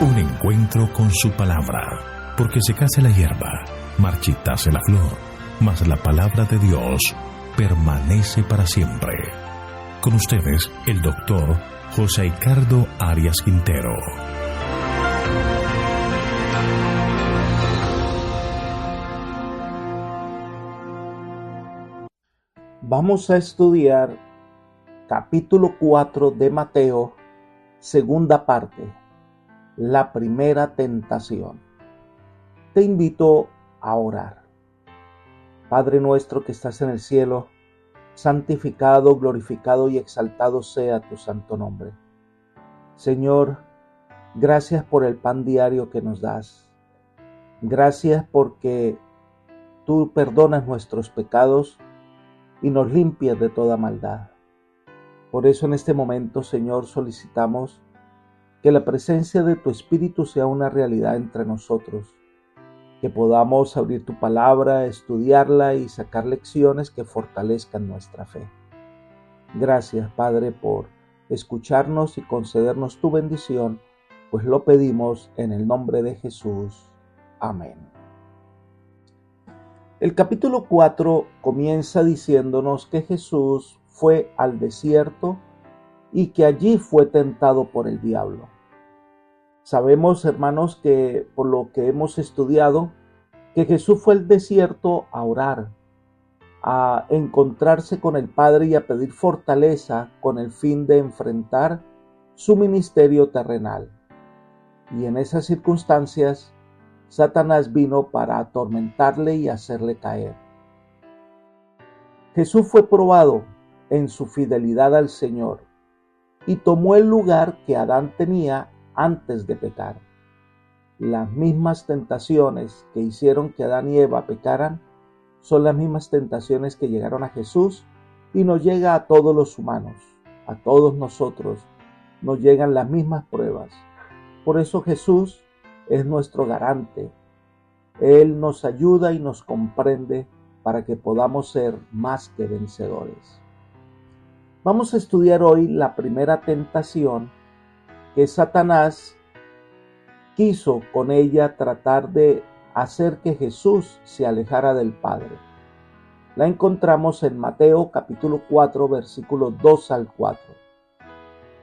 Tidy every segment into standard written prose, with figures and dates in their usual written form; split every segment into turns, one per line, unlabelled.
Un encuentro con su palabra, porque secase la hierba, marchitase la flor, mas la palabra de Dios permanece para siempre. Con ustedes, el doctor José Ricardo Arias Quintero.
Vamos a estudiar capítulo 4 de Mateo, segunda parte, la primera tentación. Te invito a orar. Padre nuestro que estás en el cielo, santificado, glorificado y exaltado sea tu santo nombre. Señor, gracias por el pan diario que nos das. Gracias porque tú perdonas nuestros pecados y nos limpias de toda maldad. Por eso en este momento, Señor, solicitamos que la presencia de tu Espíritu sea una realidad entre nosotros, que podamos abrir tu palabra, estudiarla y sacar lecciones que fortalezcan nuestra fe. Gracias, Padre, por escucharnos y concedernos tu bendición, pues lo pedimos en el nombre de Jesús. Amén. El capítulo 4 comienza diciéndonos que Jesús fue al desierto y que allí fue tentado por el diablo. Sabemos, hermanos, que por lo que hemos estudiado, que Jesús fue al desierto a orar, a encontrarse con el Padre y a pedir fortaleza con el fin de enfrentar su ministerio terrenal. Y en esas circunstancias, Satanás vino para atormentarle y hacerle caer. Jesús fue probado en su fidelidad al Señor y tomó el lugar que Adán tenía antes de pecar. Las mismas tentaciones que hicieron que Adán y Eva pecaran son las mismas tentaciones que llegaron a Jesús y nos llega a todos los humanos, a todos nosotros, nos llegan las mismas pruebas. Por eso Jesús es nuestro garante. Él nos ayuda y nos comprende para que podamos ser más que vencedores. Vamos a estudiar hoy la primera tentación que Satanás quiso con ella tratar de hacer que Jesús se alejara del Padre. La encontramos en Mateo capítulo 4, versículos 2 al 4.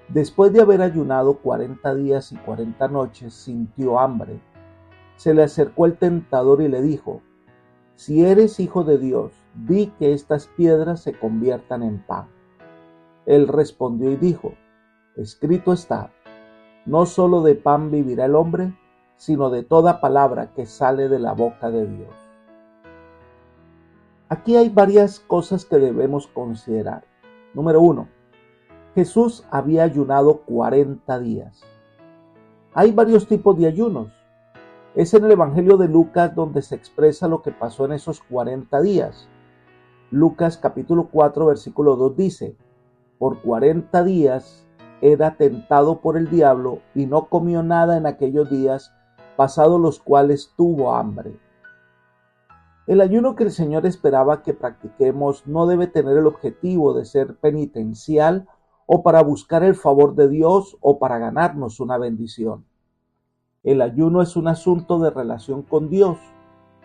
Después de haber ayunado 40 días y 40 noches, sintió hambre. Se le acercó el tentador y le dijo: si eres hijo de Dios, di que estas piedras se conviertan en pan. Él respondió y dijo: escrito está, no solo de pan vivirá el hombre, sino de toda palabra que sale de la boca de Dios. Aquí hay varias cosas que debemos considerar. Número 1. Jesús había ayunado 40 días. Hay varios tipos de ayunos. Es en el Evangelio de Lucas donde se expresa lo que pasó en esos 40 días. Lucas capítulo 4 versículo 2 dice: por 40 días era tentado por el diablo y no comió nada en aquellos días, pasados los cuales tuvo hambre. El ayuno que el Señor esperaba que practiquemos no debe tener el objetivo de ser penitencial o para buscar el favor de Dios o para ganarnos una bendición. El ayuno es un asunto de relación con Dios.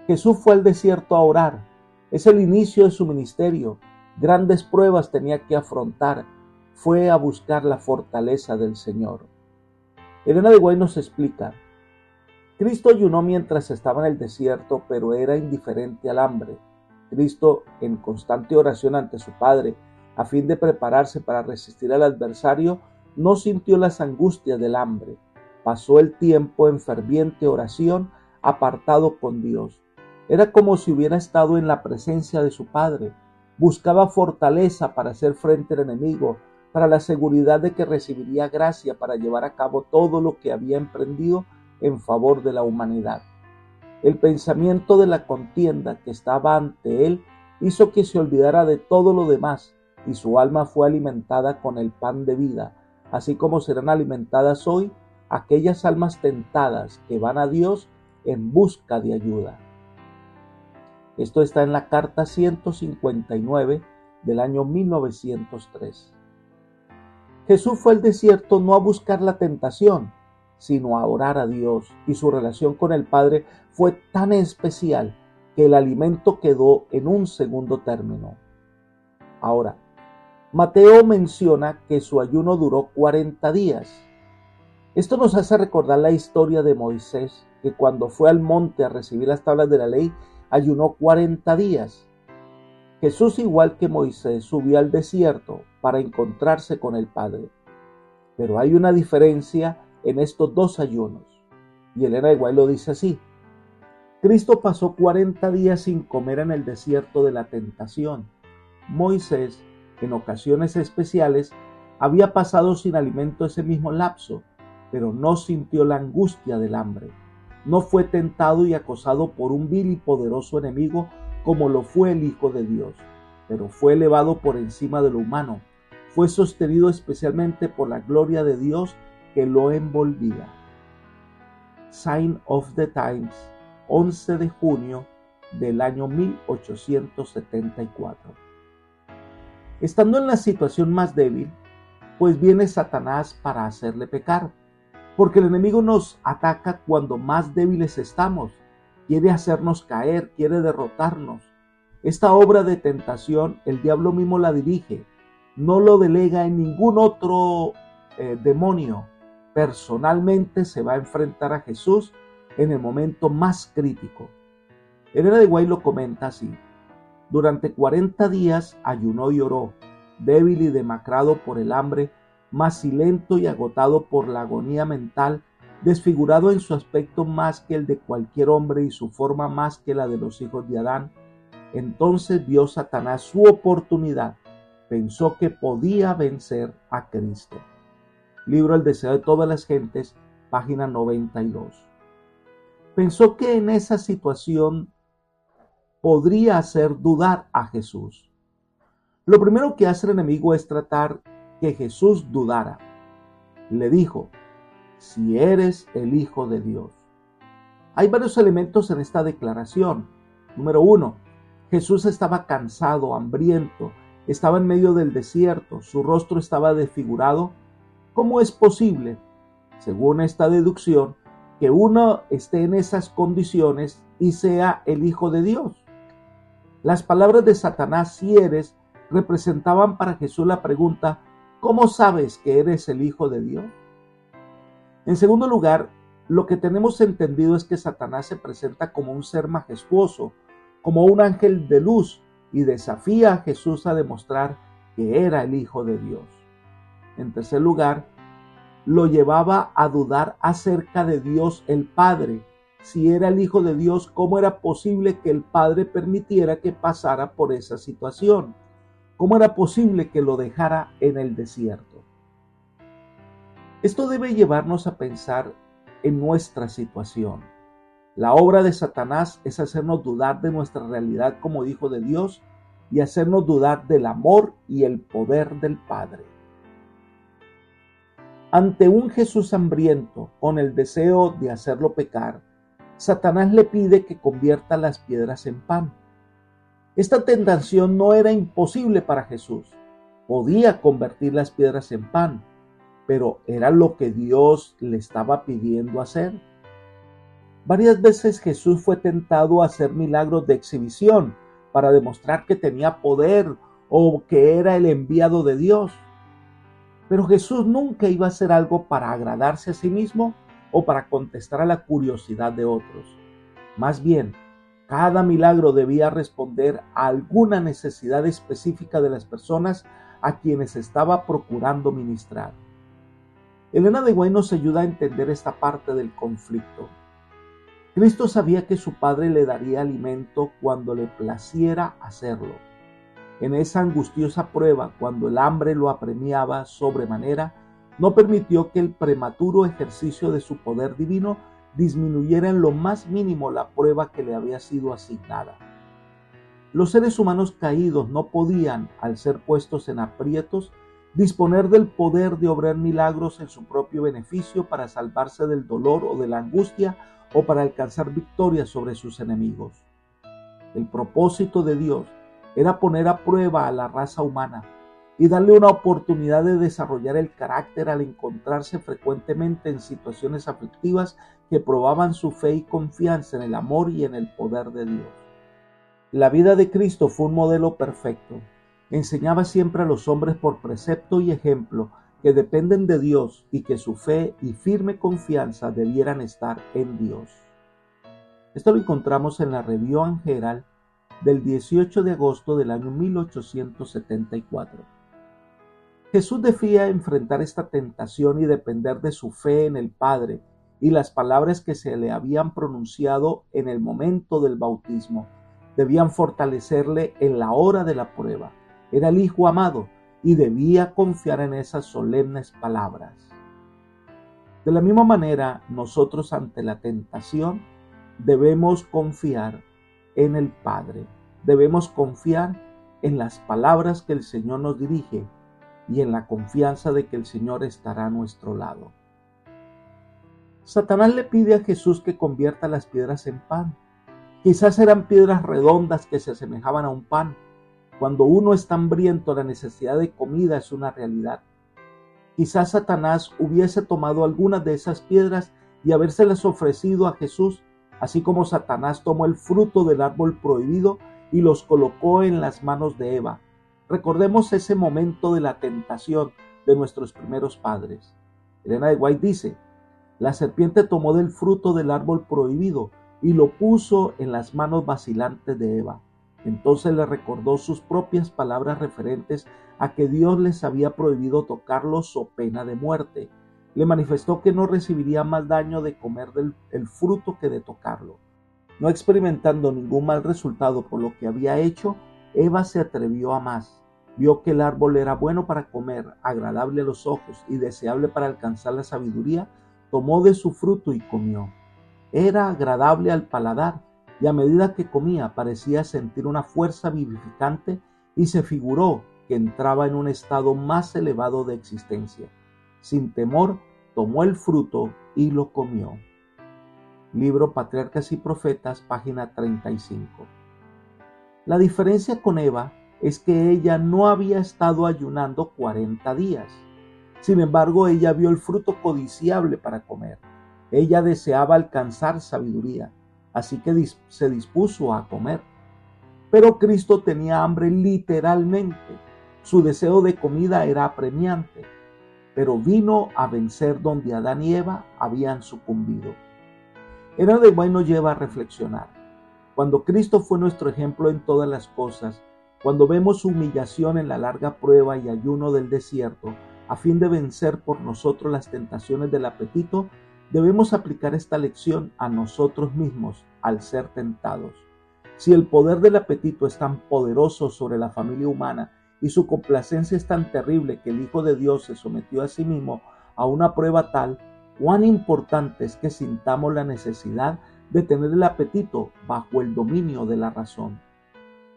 Jesús fue al desierto a orar. Es el inicio de su ministerio. Grandes pruebas tenía que afrontar. Fue a buscar la fortaleza del Señor. Elena de White nos explica: Cristo ayunó mientras estaba en el desierto, pero era indiferente al hambre. Cristo, en constante oración ante su Padre, a fin de prepararse para resistir al adversario, no sintió las angustias del hambre. Pasó el tiempo en ferviente oración, apartado con Dios. Era como si hubiera estado en la presencia de su Padre. Buscaba fortaleza para hacer frente al enemigo, para la seguridad de que recibiría gracia para llevar a cabo todo lo que había emprendido en favor de la humanidad. El pensamiento de la contienda que estaba ante él hizo que se olvidara de todo lo demás, y su alma fue alimentada con el pan de vida, así como serán alimentadas hoy aquellas almas tentadas que van a Dios en busca de ayuda. Esto está en la carta 159 del año 1903. Jesús fue al desierto no a buscar la tentación, sino a orar a Dios, y su relación con el Padre fue tan especial que el alimento quedó en un segundo término. Ahora, Mateo menciona que su ayuno duró 40 días. Esto nos hace recordar la historia de Moisés, que cuando fue al monte a recibir las tablas de la ley, ayunó 40 días. Jesús, igual que Moisés, subió al desierto para encontrarse con el Padre. Pero hay una diferencia en estos dos ayunos. Y Elena de White lo dice así: Cristo pasó 40 días sin comer en el desierto de la tentación. Moisés, en ocasiones especiales, había pasado sin alimento ese mismo lapso, pero no sintió la angustia del hambre. No fue tentado y acosado por un vil y poderoso enemigo como lo fue el Hijo de Dios, pero fue elevado por encima de lo humano. Fue sostenido especialmente por la gloria de Dios que lo envolvía. Sign of the Times, 11 de junio del año 1874. Estando en la situación más débil, pues viene Satanás para hacerle pecar, porque el enemigo nos ataca cuando más débiles estamos, quiere hacernos caer, quiere derrotarnos. Esta obra de tentación el diablo mismo la dirige, no lo delega en ningún otro demonio. Personalmente se va a enfrentar a Jesús en el momento más crítico. Elena de White lo comenta así: durante 40 días ayunó y oró, débil y demacrado por el hambre, macilento y agotado por la agonía mental, desfigurado en su aspecto más que el de cualquier hombre y su forma más que la de los hijos de Adán. Entonces vio Satanás su oportunidad, pensó que podía vencer a Cristo. Libro El deseo de todas las gentes, página 92. Pensó que en esa situación podría hacer dudar a Jesús. Lo primero que hace el enemigo es tratar que Jesús dudara. Le dijo: si eres el Hijo de Dios. Hay varios elementos en esta declaración. Número 1, Jesús estaba cansado, hambriento, estaba en medio del desierto, su rostro estaba desfigurado. ¿Cómo es posible, según esta deducción, que uno esté en esas condiciones y sea el Hijo de Dios? Las palabras de Satanás, si eres, representaban para Jesús la pregunta: ¿cómo sabes que eres el Hijo de Dios? En segundo lugar, lo que tenemos entendido es que Satanás se presenta como un ser majestuoso, como un ángel de luz, y desafía a Jesús a demostrar que era el Hijo de Dios. En tercer lugar, lo llevaba a dudar acerca de Dios el Padre. Si era el Hijo de Dios, ¿cómo era posible que el Padre permitiera que pasara por esa situación? ¿Cómo era posible que lo dejara en el desierto? Esto debe llevarnos a pensar en nuestra situación. La obra de Satanás es hacernos dudar de nuestra realidad como Hijo de Dios y hacernos dudar del amor y el poder del Padre. Ante un Jesús hambriento con el deseo de hacerlo pecar, Satanás le pide que convierta las piedras en pan. Esta tentación no era imposible para Jesús. Podía convertir las piedras en pan, pero era lo que Dios le estaba pidiendo hacer. Varias veces Jesús fue tentado a hacer milagros de exhibición para demostrar que tenía poder o que era el enviado de Dios. Pero Jesús nunca iba a hacer algo para agradarse a sí mismo o para contestar a la curiosidad de otros. Más bien, cada milagro debía responder a alguna necesidad específica de las personas a quienes estaba procurando ministrar. Elena de White nos ayuda a entender esta parte del conflicto. Cristo sabía que su Padre le daría alimento cuando le placiera hacerlo. En esa angustiosa prueba, cuando el hambre lo apremiaba sobremanera, no permitió que el prematuro ejercicio de su poder divino disminuyera en lo más mínimo la prueba que le había sido asignada. Los seres humanos caídos no podían, al ser puestos en aprietos, disponer del poder de obrar milagros en su propio beneficio para salvarse del dolor o de la angustia o para alcanzar victoria sobre sus enemigos. El propósito de Dios era poner a prueba a la raza humana, y darle una oportunidad de desarrollar el carácter al encontrarse frecuentemente en situaciones aflictivas que probaban su fe y confianza en el amor y en el poder de Dios. La vida de Cristo fue un modelo perfecto. Enseñaba siempre a los hombres por precepto y ejemplo que dependen de Dios y que su fe y firme confianza debieran estar en Dios. Esto lo encontramos en la Review and Herald del 18 de agosto del año 1874. Jesús debía enfrentar esta tentación y depender de su fe en el Padre y las palabras que se le habían pronunciado en el momento del bautismo debían fortalecerle en la hora de la prueba. Era el Hijo amado y debía confiar en esas solemnes palabras. De la misma manera, nosotros ante la tentación debemos confiar en el Padre. Debemos confiar en las palabras que el Señor nos dirige y en la confianza de que el Señor estará a nuestro lado. Satanás le pide a Jesús que convierta las piedras en pan. Quizás eran piedras redondas que se asemejaban a un pan. Cuando uno está hambriento, la necesidad de comida es una realidad. Quizás Satanás hubiese tomado algunas de esas piedras y habérselas ofrecido a Jesús, así como Satanás tomó el fruto del árbol prohibido y los colocó en las manos de Eva. Recordemos ese momento de la tentación de nuestros primeros padres. Elena de White dice: la serpiente tomó del fruto del árbol prohibido y lo puso en las manos vacilantes de Eva. Entonces le recordó sus propias palabras referentes a que Dios les había prohibido tocarlos o pena de muerte. Le manifestó que no recibiría más daño de comer el fruto que de tocarlo. No experimentando ningún mal resultado por lo que había hecho, Eva se atrevió a más. Vio que el árbol era bueno para comer, agradable a los ojos y deseable para alcanzar la sabiduría. Tomó de su fruto y comió. Era agradable al paladar, y a medida que comía parecía sentir una fuerza vivificante y se figuró que entraba en un estado más elevado de existencia. Sin temor, tomó el fruto y lo comió. Libro Patriarcas y Profetas, página 35. La diferencia con Eva es que ella no había estado ayunando 40 días. Sin embargo, ella vio el fruto codiciable para comer. Ella deseaba alcanzar sabiduría, así que se dispuso a comer. Pero Cristo tenía hambre literalmente. Su deseo de comida era apremiante, pero vino a vencer donde Adán y Eva habían sucumbido. Elena de White nos lleva a reflexionar. Cuando Cristo fue nuestro ejemplo en todas las cosas, cuando vemos su humillación en la larga prueba y ayuno del desierto, a fin de vencer por nosotros las tentaciones del apetito, debemos aplicar esta lección a nosotros mismos al ser tentados. Si el poder del apetito es tan poderoso sobre la familia humana y su complacencia es tan terrible que el Hijo de Dios se sometió a sí mismo a una prueba tal, cuán importante es que sintamos la necesidad de tener el apetito bajo el dominio de la razón.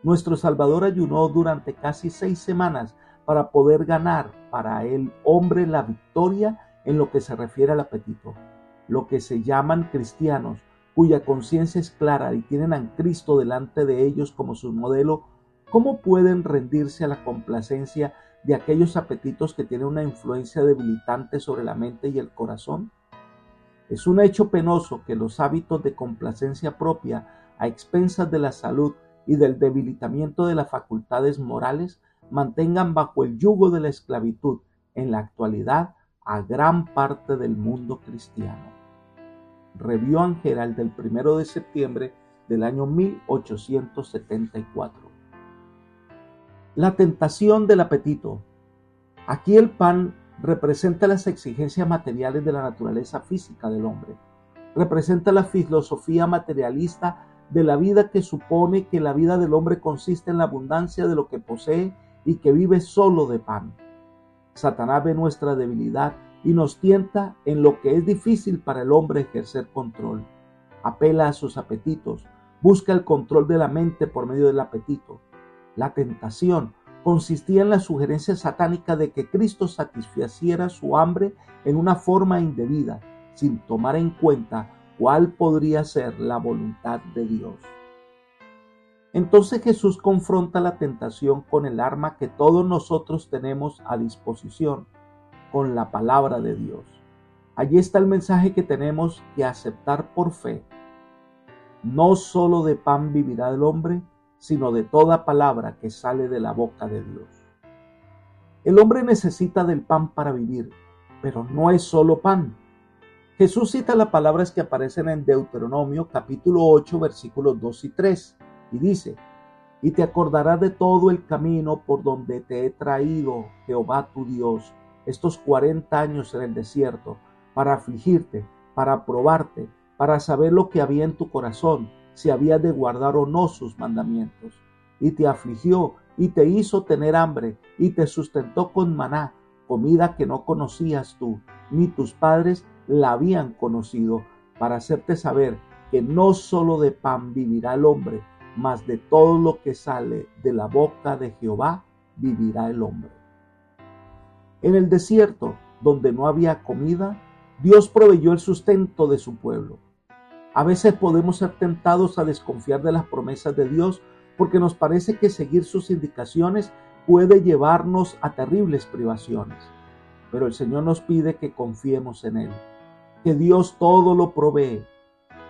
Nuestro Salvador ayunó durante casi 6 semanas para poder ganar para el hombre la victoria en lo que se refiere al apetito. Lo que se llaman cristianos, cuya conciencia es clara y tienen a Cristo delante de ellos como su modelo, ¿cómo pueden rendirse a la complacencia de aquellos apetitos que tienen una influencia debilitante sobre la mente y el corazón? Es un hecho penoso que los hábitos de complacencia propia a expensas de la salud y del debilitamiento de las facultades morales mantengan bajo el yugo de la esclavitud en la actualidad a gran parte del mundo cristiano. Review and Herald del 1 de septiembre del año 1874. La tentación del apetito. Aquí el pan representa las exigencias materiales de la naturaleza física del hombre. Representa la filosofía materialista de la vida que supone que la vida del hombre consiste en la abundancia de lo que posee y que vive solo de pan. Satanás ve nuestra debilidad y nos tienta en lo que es difícil para el hombre ejercer control. Apela a sus apetitos, busca el control de la mente por medio del apetito. La tentación consistía en la sugerencia satánica de que Cristo satisfaciera su hambre en una forma indebida, sin tomar en cuenta cuál podría ser la voluntad de Dios. Entonces Jesús confronta la tentación con el arma que todos nosotros tenemos a disposición, con la palabra de Dios. Allí está el mensaje que tenemos que aceptar por fe. No solo de pan vivirá el hombre, sino de toda palabra que sale de la boca de Dios. El hombre necesita del pan para vivir, pero no es solo pan. Jesús cita las palabras que aparecen en Deuteronomio capítulo 8 versículos 2 y 3 y dice: y te acordarás de todo el camino por donde te he traído, Jehová tu Dios, estos 40 años en el desierto, para afligirte, para probarte, para saber lo que había en tu corazón, si habías de guardar o no sus mandamientos. Y te afligió, y te hizo tener hambre, y te sustentó con maná, comida que no conocías tú, ni tus padres la habían conocido, para hacerte saber que no solo de pan vivirá el hombre, mas de todo lo que sale de la boca de Jehová vivirá el hombre. En el desierto, donde no había comida, Dios proveyó el sustento de su pueblo. A veces podemos ser tentados a desconfiar de las promesas de Dios porque nos parece que seguir sus indicaciones puede llevarnos a terribles privaciones. Pero el Señor nos pide que confiemos en Él, que Dios todo lo provee.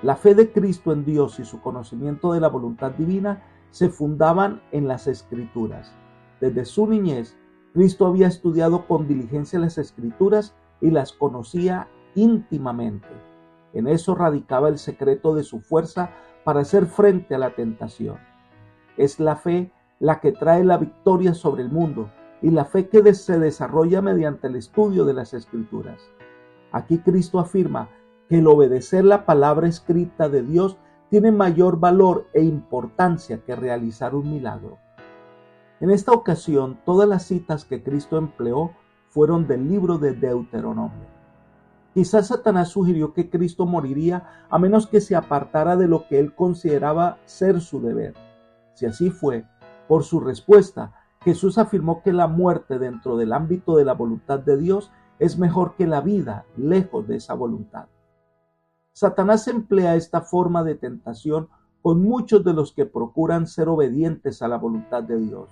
La fe de Cristo en Dios y su conocimiento de la voluntad divina se fundaban en las Escrituras. Desde su niñez, Cristo había estudiado con diligencia las Escrituras y las conocía íntimamente. En eso radicaba el secreto de su fuerza para hacer frente a la tentación. Es la fe la que trae la victoria sobre el mundo y la fe que se desarrolla mediante el estudio de las Escrituras. Aquí Cristo afirma que el obedecer la palabra escrita de Dios tiene mayor valor e importancia que realizar un milagro. En esta ocasión, todas las citas que Cristo empleó fueron del libro de Deuteronomio. Quizás Satanás sugirió que Cristo moriría a menos que se apartara de lo que él consideraba ser su deber. Si así fue, por su respuesta, Jesús afirmó que la muerte dentro del ámbito de la voluntad de Dios es mejor que la vida lejos de esa voluntad. Satanás emplea esta forma de tentación con muchos de los que procuran ser obedientes a la voluntad de Dios.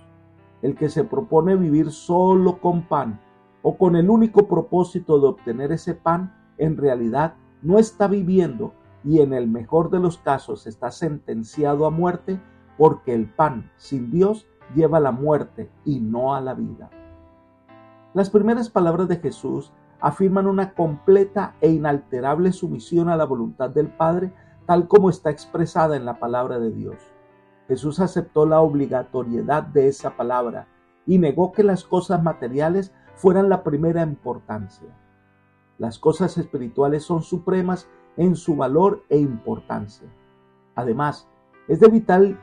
El que se propone vivir solo con pan o con el único propósito de obtener ese pan, en realidad no está viviendo y en el mejor de los casos está sentenciado a muerte, porque el pan sin Dios lleva a la muerte y no a la vida. Las primeras palabras de Jesús afirman una completa e inalterable sumisión a la voluntad del Padre, tal como está expresada en la palabra de Dios. Jesús aceptó la obligatoriedad de esa palabra y negó que las cosas materiales fueran la primera importancia. Las cosas espirituales son supremas en su valor e importancia. Además, es de vital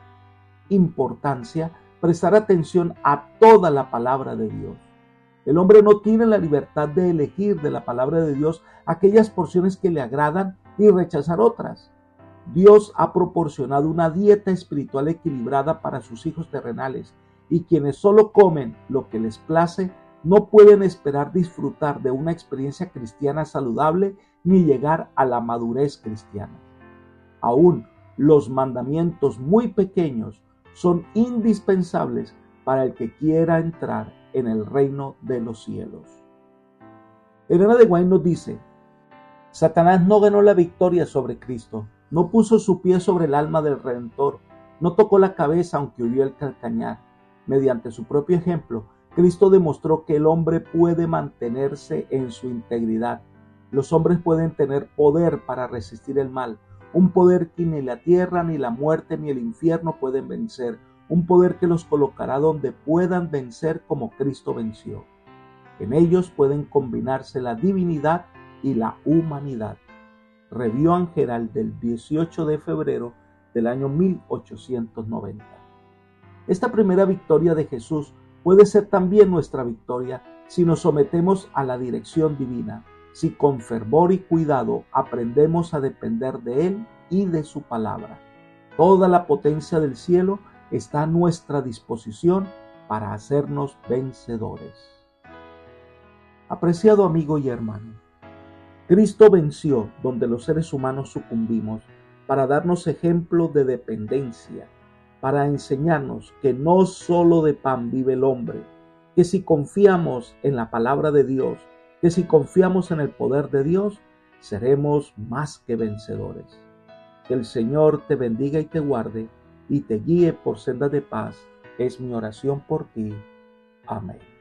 importancia prestar atención a toda la palabra de Dios. El hombre no tiene la libertad de elegir de la palabra de Dios aquellas porciones que le agradan y rechazar otras. Dios ha proporcionado una dieta espiritual equilibrada para sus hijos terrenales, y quienes solo comen lo que les place no pueden esperar disfrutar de una experiencia cristiana saludable ni llegar a la madurez cristiana. Aún los mandamientos muy pequeños son indispensables para el que quiera entrar en el reino de los cielos. Elena de White nos dice: Satanás no ganó la victoria sobre Cristo, no puso su pie sobre el alma del Redentor, no tocó la cabeza aunque oyó el calcañar. Mediante su propio ejemplo, Cristo demostró que el hombre puede mantenerse en su integridad. Los hombres pueden tener poder para resistir el mal, un poder que ni la tierra, ni la muerte, ni el infierno pueden vencer, un poder que los colocará donde puedan vencer como Cristo venció. En ellos pueden combinarse la divinidad y la humanidad. Review and Herald del 18 de febrero del año 1890. Esta primera victoria de Jesús puede ser también nuestra victoria si nos sometemos a la dirección divina, si con fervor y cuidado aprendemos a depender de Él y de su palabra. Toda la potencia del cielo está a nuestra disposición para hacernos vencedores. Apreciado amigo y hermano, Cristo venció donde los seres humanos sucumbimos para darnos ejemplo de dependencia, para enseñarnos que no solo de pan vive el hombre, que si confiamos en la palabra de Dios, que si confiamos en el poder de Dios, seremos más que vencedores. Que el Señor te bendiga y te guarde y te guíe por sendas de paz. Es mi oración por ti. Amén.